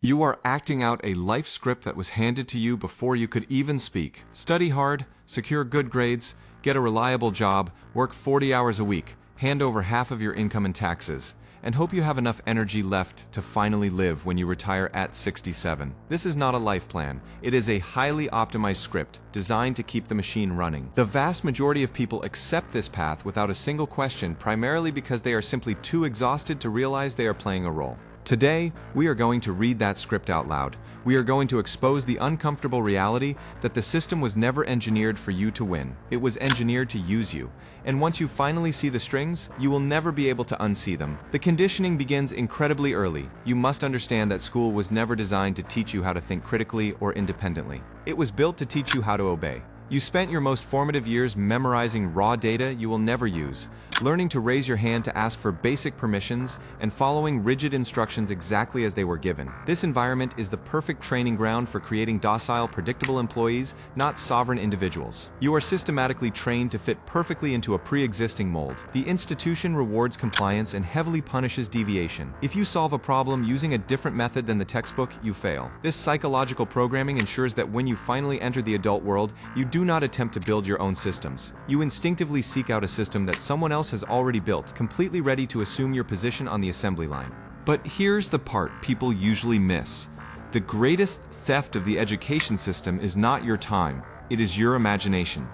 You are acting out a life script that was handed to you before you could even speak. Study hard, secure good grades, get a reliable job, work 40 hours a week, hand over half of your income in taxes, and hope you have enough energy left to finally live when you retire at 67. This is not a life plan. It is a highly optimized script designed to keep the machine running. The vast majority of people accept this path without a single question, primarily because they are simply too exhausted to realize they are playing a role. Today, we are going to read that script out loud. We are going to expose the uncomfortable reality that the system was never engineered for you to win. It was engineered to use you. And once you finally see the strings, you will never be able to unsee them. The conditioning begins incredibly early. You must understand that school was never designed to teach you how to think critically or independently. It was built to teach you how to obey. You spent your most formative years memorizing raw data you will never use, learning to raise your hand to ask for basic permissions, and following rigid instructions exactly as they were given. This environment is the perfect training ground for creating docile, predictable employees, not sovereign individuals. You are systematically trained to fit perfectly into a pre-existing mold. The institution rewards compliance and heavily punishes deviation. If you solve a problem using a different method than the textbook, you fail. This psychological programming ensures that when you finally enter the adult world, you do not attempt to build your own systems. You instinctively seek out a system that someone else has already built, completely ready to assume your position on the assembly line. But here's the part people usually miss. The greatest theft of the education system is not your time, it is your imagination.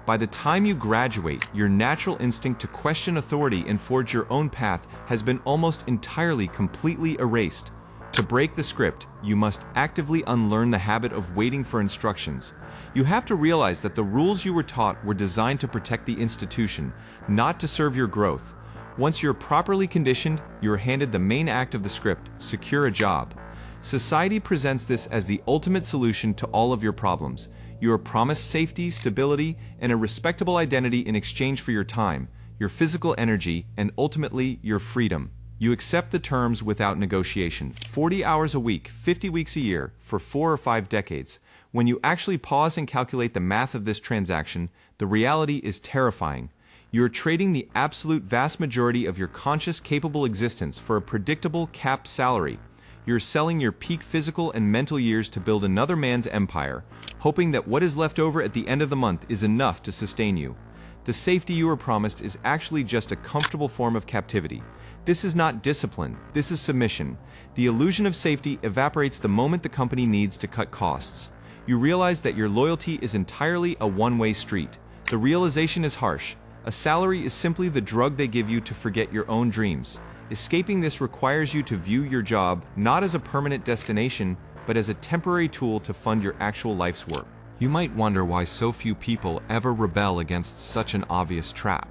By the time you graduate, your natural instinct to question authority and forge your own path has been almost entirely completely erased. To break the script, you must actively unlearn the habit of waiting for instructions. You have to realize that the rules you were taught were designed to protect the institution, not to serve your growth. Once you're properly conditioned, you're handed the main act of the script: secure a job. Society presents this as the ultimate solution to all of your problems. You are promised safety, stability, and a respectable identity in exchange for your time, your physical energy, and ultimately your freedom. You accept the terms without negotiation. 40 hours a week, 50 weeks a year, for 4 or 5 decades. When you actually pause and calculate the math of this transaction, the reality is terrifying. You're trading the absolute vast majority of your conscious, capable existence for a predictable, capped salary. You're selling your peak physical and mental years to build another man's empire, hoping that what is left over at the end of the month is enough to sustain you. The safety you were promised is actually just a comfortable form of captivity. This is not discipline, this is submission. The illusion of safety evaporates the moment the company needs to cut costs. You realize that your loyalty is entirely a one-way street. The realization is harsh. A salary is simply the drug they give you to forget your own dreams. Escaping this requires you to view your job not as a permanent destination, but as a temporary tool to fund your actual life's work. You might wonder why so few people ever rebel against such an obvious trap.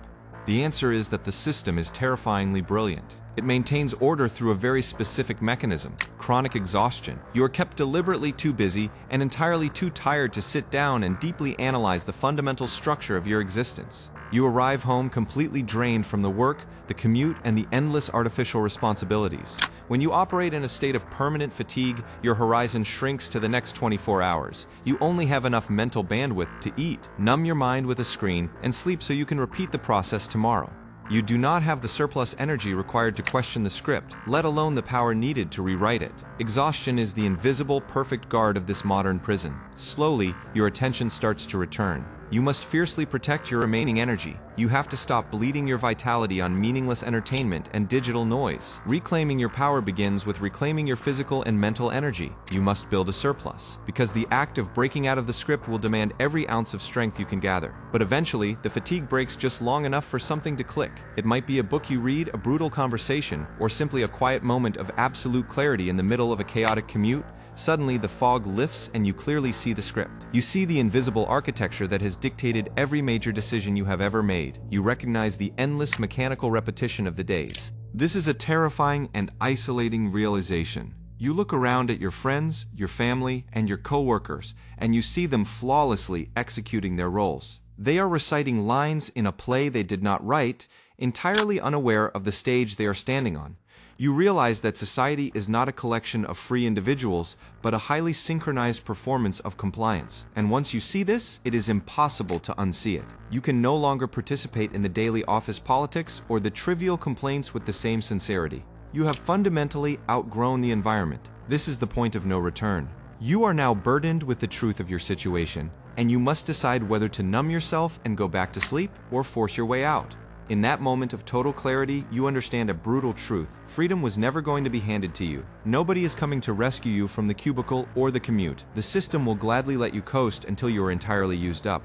The answer is that the system is terrifyingly brilliant. It maintains order through a very specific mechanism: chronic exhaustion. You are kept deliberately too busy and entirely too tired to sit down and deeply analyze the fundamental structure of your existence. You arrive home completely drained from the work, the commute, and the endless artificial responsibilities. When you operate in a state of permanent fatigue, your horizon shrinks to the next 24 hours. You only have enough mental bandwidth to eat, numb your mind with a screen, and sleep so you can repeat the process tomorrow. You do not have the surplus energy required to question the script, let alone the power needed to rewrite it. Exhaustion is the invisible, perfect guard of this modern prison. Slowly, your attention starts to return. You must fiercely protect your remaining energy. You have to stop bleeding your vitality on meaningless entertainment and digital noise. Reclaiming your power begins with reclaiming your physical and mental energy. You must build a surplus, because the act of breaking out of the script will demand every ounce of strength you can gather. But eventually, the fatigue breaks just long enough for something to click. It might be a book you read, a brutal conversation, or simply a quiet moment of absolute clarity in the middle of a chaotic commute. Suddenly, the fog lifts and you clearly see the script. You see the invisible architecture that has dictated every major decision you have ever made. You recognize the endless mechanical repetition of the days. This is a terrifying and isolating realization. You look around at your friends, your family, and your coworkers, and you see them flawlessly executing their roles. They are reciting lines in a play they did not write, entirely unaware of the stage they are standing on. You realize that society is not a collection of free individuals, but a highly synchronized performance of compliance. And once you see this, it is impossible to unsee it. You can no longer participate in the daily office politics or the trivial complaints with the same sincerity. You have fundamentally outgrown the environment. This is the point of no return. You are now burdened with the truth of your situation, and you must decide whether to numb yourself and go back to sleep or force your way out. In that moment of total clarity, you understand a brutal truth. Freedom was never going to be handed to you. Nobody is coming to rescue you from the cubicle or the commute. The system will gladly let you coast until you are entirely used up.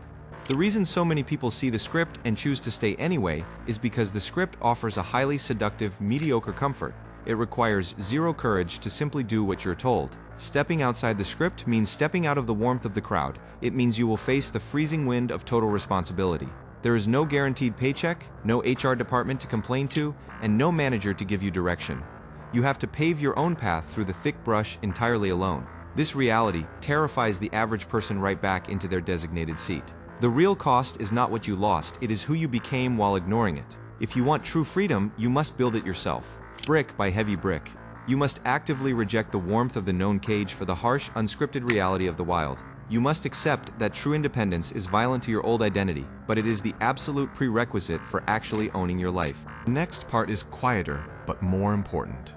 The reason so many people see the script and choose to stay anyway is because the script offers a highly seductive, mediocre comfort. It requires zero courage to simply do what you're told. Stepping outside the script means stepping out of the warmth of the crowd. It means you will face the freezing wind of total responsibility. There is no guaranteed paycheck, no HR department to complain to, and no manager to give you direction. You have to pave your own path through the thick brush entirely alone. This reality terrifies the average person right back into their designated seat. The real cost is not what you lost, it is who you became while ignoring it. If you want true freedom, you must build it yourself. Brick by heavy brick. You must actively reject the warmth of the known cage for the harsh, unscripted reality of the wild. You must accept that true independence is violent to your old identity, but it is the absolute prerequisite for actually owning your life. The next part is quieter, but more important.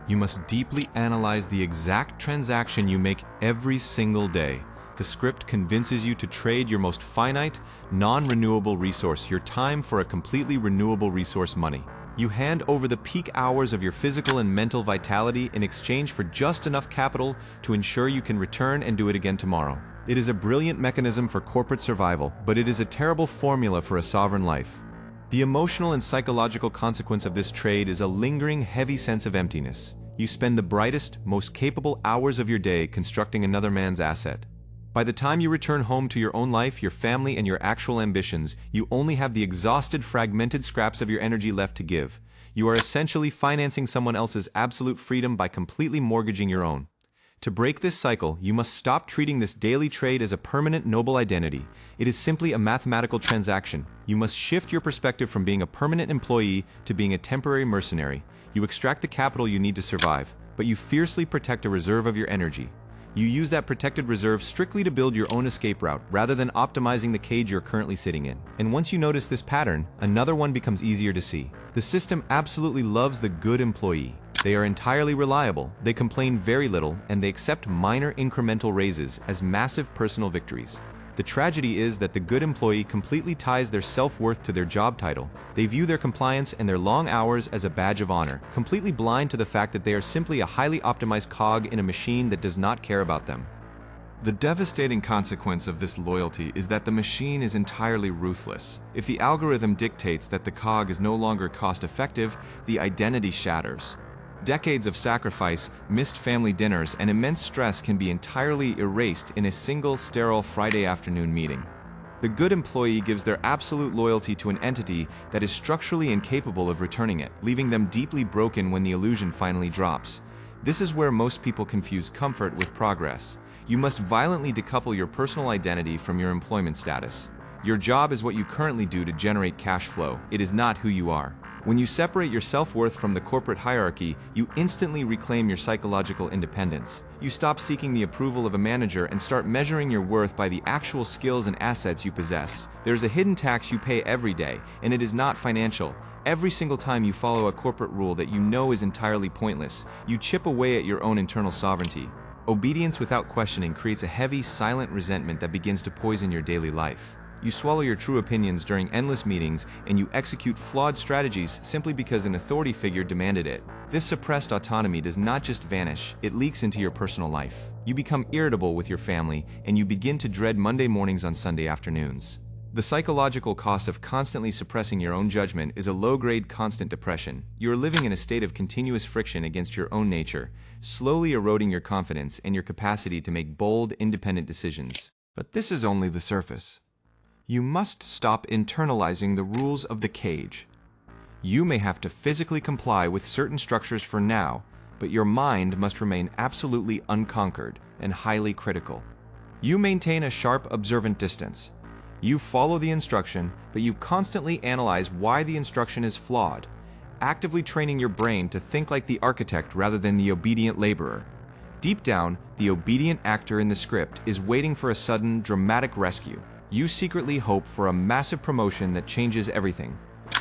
You must deeply analyze the exact transaction you make every single day. The script convinces you to trade your most finite, non-renewable resource, your time, for a completely renewable resource, money. You hand over the peak hours of your physical and mental vitality in exchange for just enough capital to ensure you can return and do it again tomorrow. It is a brilliant mechanism for corporate survival, but it is a terrible formula for a sovereign life. The emotional and psychological consequence of this trade is a lingering, heavy sense of emptiness. You spend the brightest, most capable hours of your day constructing another man's asset. By the time you return home to your own life, your family, and your actual ambitions, you only have the exhausted, fragmented scraps of your energy left to give. You are essentially financing someone else's absolute freedom by completely mortgaging your own. To break this cycle, you must stop treating this daily trade as a permanent, noble identity. It is simply a mathematical transaction. You must shift your perspective from being a permanent employee to being a temporary mercenary. You extract the capital you need to survive, but you fiercely protect a reserve of your energy. You use that protected reserve strictly to build your own escape route, rather than optimizing the cage you're currently sitting in. And once you notice this pattern, another one becomes easier to see. The system absolutely loves the good employee. They are entirely reliable, they complain very little, and they accept minor incremental raises as massive personal victories. The tragedy is that the good employee completely ties their self-worth to their job title. They view their compliance and their long hours as a badge of honor, completely blind to the fact that they are simply a highly optimized cog in a machine that does not care about them. The devastating consequence of this loyalty is that the machine is entirely ruthless. If the algorithm dictates that the cog is no longer cost-effective, the identity shatters. Decades of sacrifice, missed family dinners, and immense stress can be entirely erased in a single sterile Friday afternoon meeting. The good employee gives their absolute loyalty to an entity that is structurally incapable of returning it, leaving them deeply broken when the illusion finally drops. This is where most people confuse comfort with progress. You must violently decouple your personal identity from your employment status. Your job is what you currently do to generate cash flow. It is not who you are. When you separate your self-worth from the corporate hierarchy, you instantly reclaim your psychological independence. You stop seeking the approval of a manager and start measuring your worth by the actual skills and assets you possess. There's a hidden tax you pay every day, and it is not financial. Every single time you follow a corporate rule that you know is entirely pointless, you chip away at your own internal sovereignty. Obedience without questioning creates a heavy, silent resentment that begins to poison your daily life. You swallow your true opinions during endless meetings, and you execute flawed strategies simply because an authority figure demanded it. This suppressed autonomy does not just vanish, it leaks into your personal life. You become irritable with your family, and you begin to dread Monday mornings on Sunday afternoons. The psychological cost of constantly suppressing your own judgment is a low-grade constant depression. You are living in a state of continuous friction against your own nature, slowly eroding your confidence and your capacity to make bold, independent decisions. But this is only the surface. You must stop internalizing the rules of the cage. You may have to physically comply with certain structures for now, but your mind must remain absolutely unconquered and highly critical. You maintain a sharp, observant distance. You follow the instruction, but you constantly analyze why the instruction is flawed, actively training your brain to think like the architect rather than the obedient laborer. Deep down, the obedient actor in the script is waiting for a sudden, dramatic rescue. You secretly hope for a massive promotion that changes everything.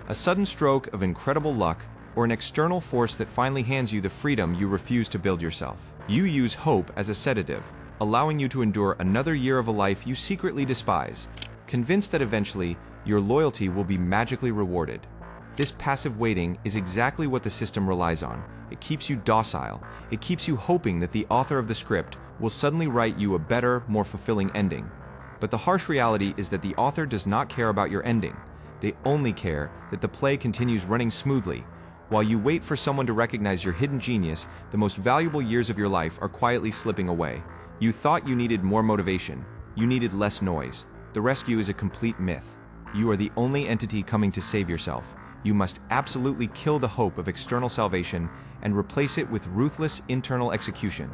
A sudden stroke of incredible luck, or an external force that finally hands you the freedom you refuse to build yourself. You use hope as a sedative, allowing you to endure another year of a life you secretly despise, convinced that eventually your loyalty will be magically rewarded. This passive waiting is exactly what the system relies on. It keeps you docile. It keeps you hoping that the author of the script will suddenly write you a better, more fulfilling ending. But the harsh reality is that the author does not care about your ending. They only care that the play continues running smoothly. While you wait for someone to recognize your hidden genius, the most valuable years of your life are quietly slipping away. You thought you needed more motivation. You needed less noise. The rescue is a complete myth. You are the only entity coming to save yourself. You must absolutely kill the hope of external salvation and replace it with ruthless internal execution.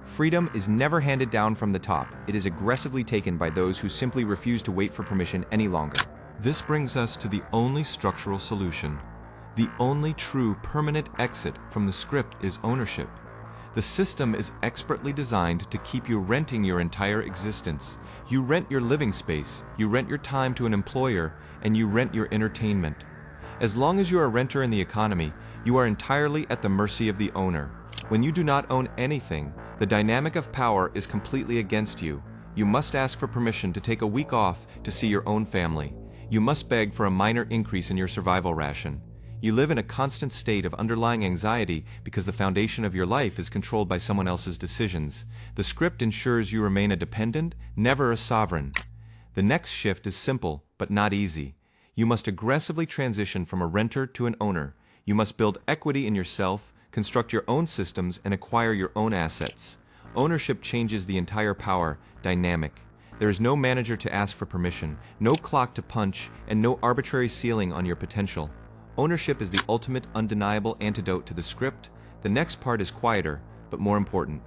Freedom is never handed down from the top. It is aggressively taken by those who simply refuse to wait for permission any longer. This brings us to the only structural solution. The only true permanent exit from the script is ownership. The system is expertly designed to keep you renting your entire existence. You rent your living space, you rent your time to an employer, and you rent your entertainment. As long as you are a renter in the economy, you are entirely at the mercy of the owner. When you do not own anything, the dynamic of power is completely against you. You must ask for permission to take a week off to see your own family. You must beg for a minor increase in your survival ration. You live in a constant state of underlying anxiety because the foundation of your life is controlled by someone else's decisions. The script ensures you remain a dependent, never a sovereign. The next shift is simple, but not easy. You must aggressively transition from a renter to an owner. You must build equity in yourself, construct your own systems, and acquire your own assets. Ownership changes the entire power dynamic. There is no manager to ask for permission, no clock to punch, and no arbitrary ceiling on your potential. Ownership is the ultimate undeniable antidote to the script. The next part is quieter, but more important.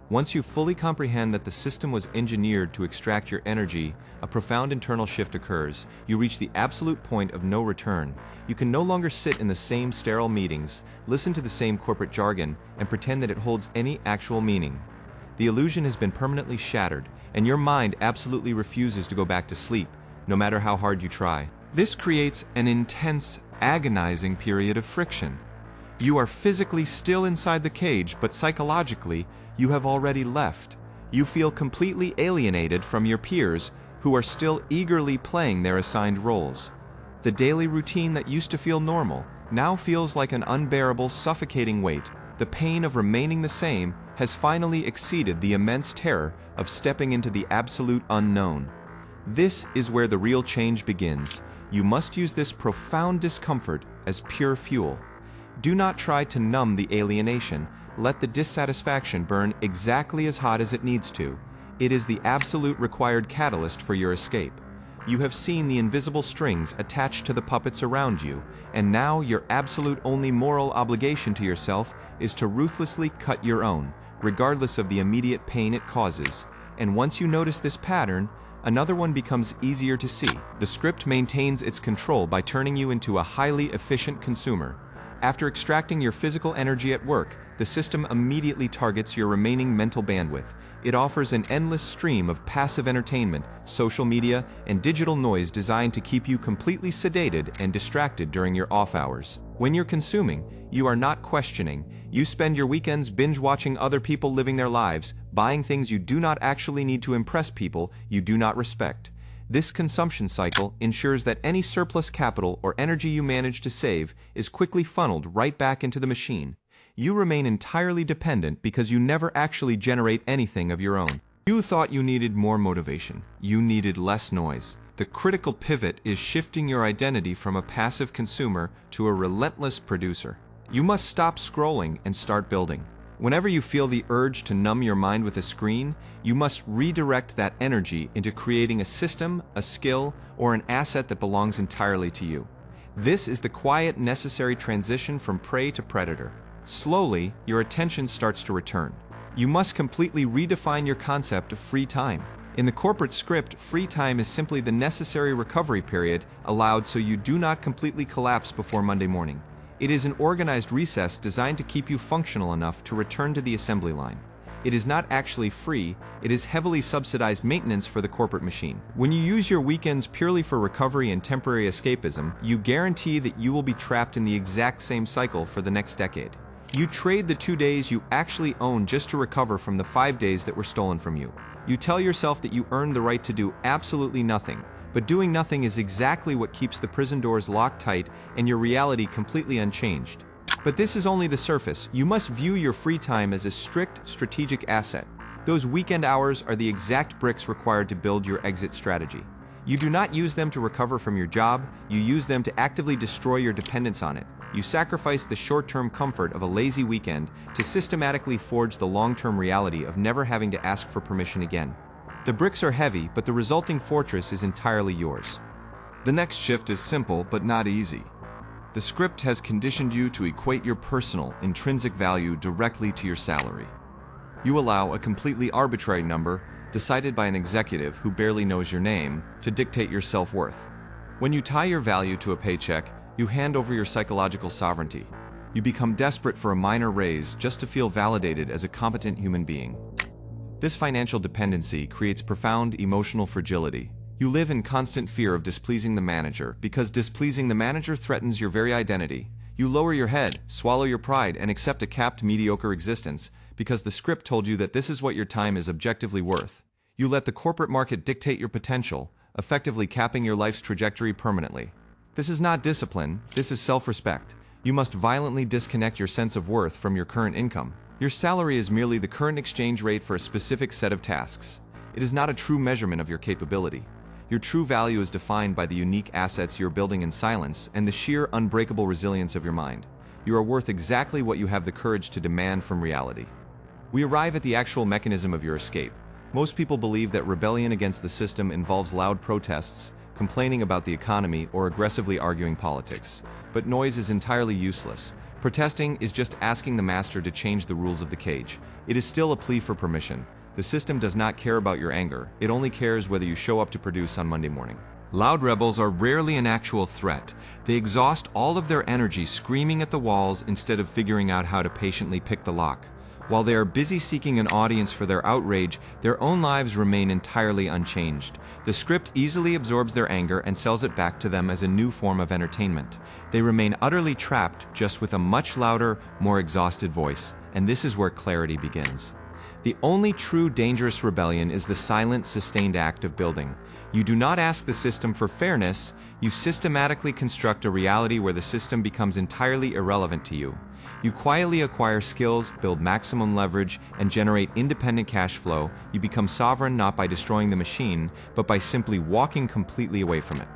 Once you fully comprehend that the system was engineered to extract your energy, a profound internal shift occurs. You reach the absolute point of no return. You can no longer sit in the same sterile meetings, listen to the same corporate jargon, and pretend that it holds any actual meaning. The illusion has been permanently shattered, and your mind absolutely refuses to go back to sleep, no matter how hard you try. This creates an intense, agonizing period of friction. You are physically still inside the cage, but psychologically, you have already left. You feel completely alienated from your peers, who are still eagerly playing their assigned roles. The daily routine that used to feel normal now feels like an unbearable, suffocating weight. The pain of remaining the same has finally exceeded the immense terror of stepping into the absolute unknown. This is where the real change begins. You must use this profound discomfort as pure fuel. Do not try to numb the alienation. Let the dissatisfaction burn exactly as hot as it needs to. It is the absolute required catalyst for your escape. You have seen the invisible strings attached to the puppets around you, and now your absolute only moral obligation to yourself is to ruthlessly cut your own, regardless of the immediate pain it causes. And once you notice this pattern, another one becomes easier to see. The script maintains its control by turning you into a highly efficient consumer. After extracting your physical energy at work, the system immediately targets your remaining mental bandwidth. It offers an endless stream of passive entertainment, social media, and digital noise designed to keep you completely sedated and distracted during your off hours. When you're consuming, you are not questioning. You spend your weekends binge-watching other people living their lives, buying things you do not actually need to impress people you do not respect. This consumption cycle ensures that any surplus capital or energy you manage to save is quickly funneled right back into the machine. You remain entirely dependent because you never actually generate anything of your own. You thought you needed more motivation. You needed less noise. The critical pivot is shifting your identity from a passive consumer to a relentless producer. You must stop scrolling and start building. Whenever you feel the urge to numb your mind with a screen, you must redirect that energy into creating a system, a skill, or an asset that belongs entirely to you. This is the quiet, necessary transition from prey to predator. Slowly, your attention starts to return. You must completely redefine your concept of free time. In the corporate script, free time is simply the necessary recovery period allowed so you do not completely collapse before Monday morning. It is an organized recess designed to keep you functional enough to return to the assembly line. It is not actually free, it is heavily subsidized maintenance for the corporate machine. When you use your weekends purely for recovery and temporary escapism, you guarantee that you will be trapped in the exact same cycle for the next decade. You trade the 2 days you actually own just to recover from the 5 days that were stolen from you. You tell yourself that you earned the right to do absolutely nothing, but doing nothing is exactly what keeps the prison doors locked tight and your reality completely unchanged. But this is only the surface. You must view your free time as a strict strategic asset. Those weekend hours are the exact bricks required to build your exit strategy. You do not use them to recover from your job, you use them to actively destroy your dependence on it. You sacrifice the short-term comfort of a lazy weekend to systematically forge the long-term reality of never having to ask for permission again. The bricks are heavy, but the resulting fortress is entirely yours. The next shift is simple but not easy. The script has conditioned you to equate your personal, intrinsic value directly to your salary. You allow a completely arbitrary number, decided by an executive who barely knows your name, to dictate your self-worth. When you tie your value to a paycheck, you hand over your psychological sovereignty. You become desperate for a minor raise just to feel validated as a competent human being. This financial dependency creates profound emotional fragility. You live in constant fear of displeasing the manager because displeasing the manager threatens your very identity. You lower your head, swallow your pride, and accept a capped, mediocre existence because the script told you that this is what your time is objectively worth. You let the corporate market dictate your potential, effectively capping your life's trajectory permanently. This is not discipline, this is self-respect. You must violently disconnect your sense of worth from your current income. Your salary is merely the current exchange rate for a specific set of tasks. It is not a true measurement of your capability. Your true value is defined by the unique assets you're building in silence and the sheer unbreakable resilience of your mind. You are worth exactly what you have the courage to demand from reality. We arrive at the actual mechanism of your escape. Most people believe that rebellion against the system involves loud protests, complaining about the economy, or aggressively arguing politics. But noise is entirely useless. Protesting is just asking the master to change the rules of the cage. It is still a plea for permission. The system does not care about your anger. It only cares whether you show up to produce on Monday morning. Loud rebels are rarely an actual threat. They exhaust all of their energy screaming at the walls instead of figuring out how to patiently pick the lock. While they are busy seeking an audience for their outrage, their own lives remain entirely unchanged. The script easily absorbs their anger and sells it back to them as a new form of entertainment. They remain utterly trapped, just with a much louder, more exhausted voice. And this is where clarity begins. The only true dangerous rebellion is the silent, sustained act of building. You do not ask the system for fairness, you systematically construct a reality where the system becomes entirely irrelevant to you. You quietly acquire skills, build maximum leverage, and generate independent cash flow. You become sovereign not by destroying the machine, but by simply walking completely away from it.